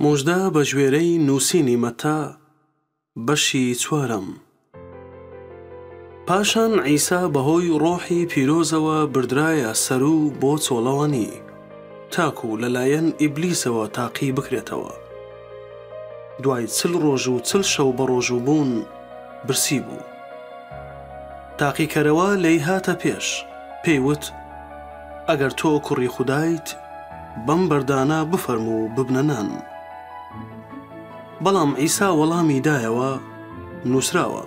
موژدە بە ژوێرەی نووسینی مەتا بەشی چوارەم. پاشان عیسا بەهۆی ڕۆحی پیرۆزەوە بردرایە سەر و بۆ چۆڵەوانی تاکو لەلایەن ئیبلیسەوە تاقی بکرێتەوە. دوای 40 ڕۆژ و 40 شەو بە ڕۆژوو بوون برسی بوو. تاقیکەرەوە لێی هاتە پێش، پێیوت: ئەگەر تۆ کوڕی خودایت بەم بەردانە بفەرموو و ببنە نان. بەڵام عیسا وەڵامی دایەوە: نووسراوە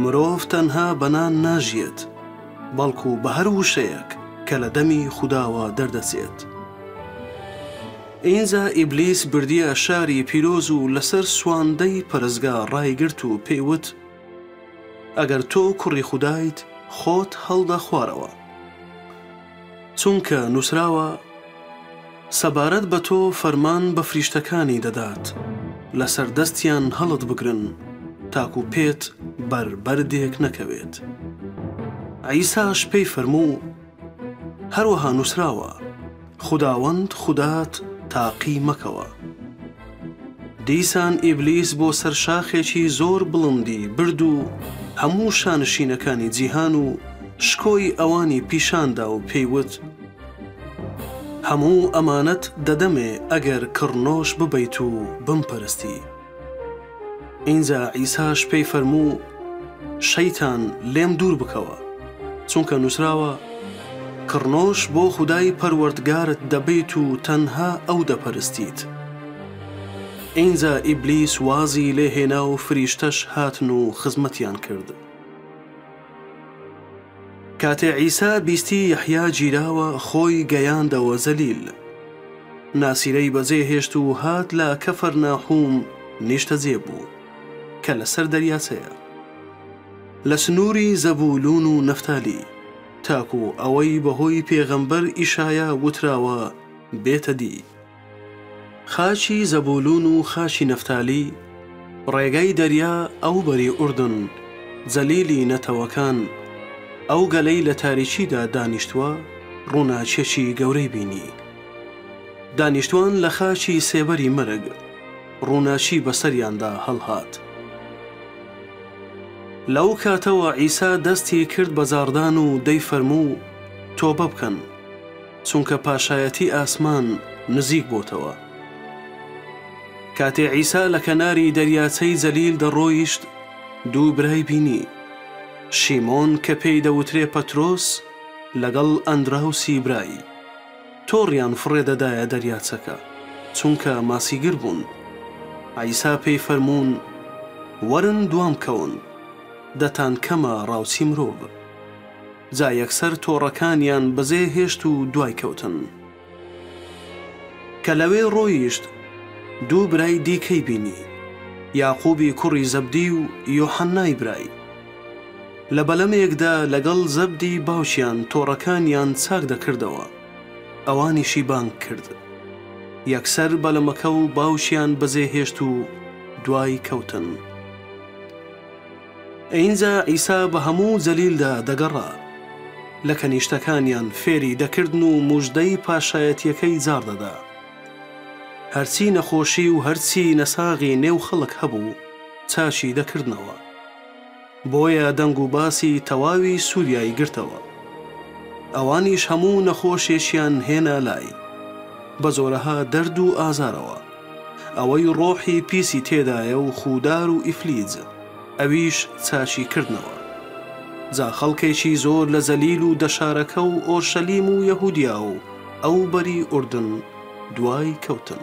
مرۆڤ تەنها بە نان ناژیێت، بەڵکو بە هەر وشەیەک کە لە دەمی خوداوە دەردەچێت. ئینجا ئیبلیس بردیە شاری پیرۆز و لەسەر سواندەی پەرستگا ڕایگرت و پێیوت: ئەگەر تۆ کوڕی خودایت خۆت هەڵدە خوارەوە، چونکە نووسراوە سەبارەت بە تۆ فەرمان بە فریشتەکانی دەدات لەسەر دەستیان هەڵت بگرن تاکو پێت بەردێک نەکەوێت. عیساش پێی فەرموو: هەروەها نووسراوە خوداوەند خودات تاقی مەکەوە. دیسان ئیبلیس بۆ سەر شاخێکی زۆر بڵندی برد و هەموو شانشینەکانی جیهان و شکۆی ئەوانی پیشاندا و پێیوت: هەموو ئەمانەت دەدەمێ ئەگەر کڕنۆش ببەیت و بمپەرستی. ئینجا عیساش پێی فەرموو: شەیتان لێم دوور بکەوە، چونکە نووسراوە کڕنۆش بۆ خودای پەروەردگارت دەبێت و تەنها ئەو دەپەرستیت. ئینجا ئیبلیس وازی لێهێنا و فریشتەش هاتن و خزمەتیان کرد. کاتێ عیسا بیستی یەحیا گیراوە خۆی گەیاندەوە زەلیل، ناسیرەی بەجێ هێشت و هات لە کەفەرناحوم نیشتەجێ بوو کە لەسەر دەریاچەیە، لە سنووری زەبولون و نەفتالی، تاکو ئەوەی بەهۆی پێغەمبەر ئیشایا وتراوە بێتە دی. خاچی زەبولون و خاچی نەفتالی، ڕێگەی دەریا ئەو بەری ئوردن، جەلیلی نەتەوەکان، ئەو گەلەی لە تاریکیدا دانیشتووە ڕووناچێکی گەورەی بینی. دانیشتوان لە خاچی سێبەری مەرگ ڕووناچی بەسەریاندا هەڵهات. لەو کاتەوە عیسا دەستی کرد بە زاردان و دەی فەرموو: تۆبە بکەن، چونکە پاشایەتی ئاسمان نزیک بۆتەوە. کاتێ عیسا لە کەناری دەریاچەی جەلیل دەڕۆیشت، دوو برای بینی: شیمۆن کە پێی دەوترێ پەترۆس لەگەڵ ئەندراوسی برایی، تۆڕیان فڕێدەدایە دەریاچەکە چونکە ماسیگر بوون. عیسا پێی فەرموون: وەرن دوام کەون، دەتان کەمە ڕاوچی مرۆڤ. جا یەکسەر تۆڕەکانیان بەجێ هێشت و دوای کەوتن. کە لەوێ ڕۆیشت، دوو برای دیکەی بینی: یاقوبی کوڕی زەبدی و یۆحەنای برای. لە بەلەمێکدا لەگەڵ زەبدی باوکیان تۆڕەکانیان چاک دەکردەوە، ئەوانیشی بانگ کرد. یەکسەر بەلەمەکە و باوکیان بەجێ هێشت و دوای کەوتن. ئینجا عیسا بە هەموو جەلیلدا دەگەڕا، لە کەنیشتەکانیان فێری دەکردن و موژدەی پاشایەتیەکەی جار دەدا. هەرچی نەخۆشی و هەرچی نەساغی نێو خەڵک هەبوو چاشی دەکردنەوە. بۆیە دەنگ و باسی تەواوی سووریایی گرتەوە. ئەوانیش هەموو نەخۆشیێشیان هێنا لای، بە زۆرەها دەرد و ئازارەوە. ئەوەی ڕۆحی پیسی تێدایە و خودار و ئیفلیج، ئەویش چاشی کردنەوە. جا خەڵکێکی زۆر لە جەلیل و دەشارەکە و ئۆرشەلیم و یەهودیا و ئەو بەری ئوردن دوای کەوتن.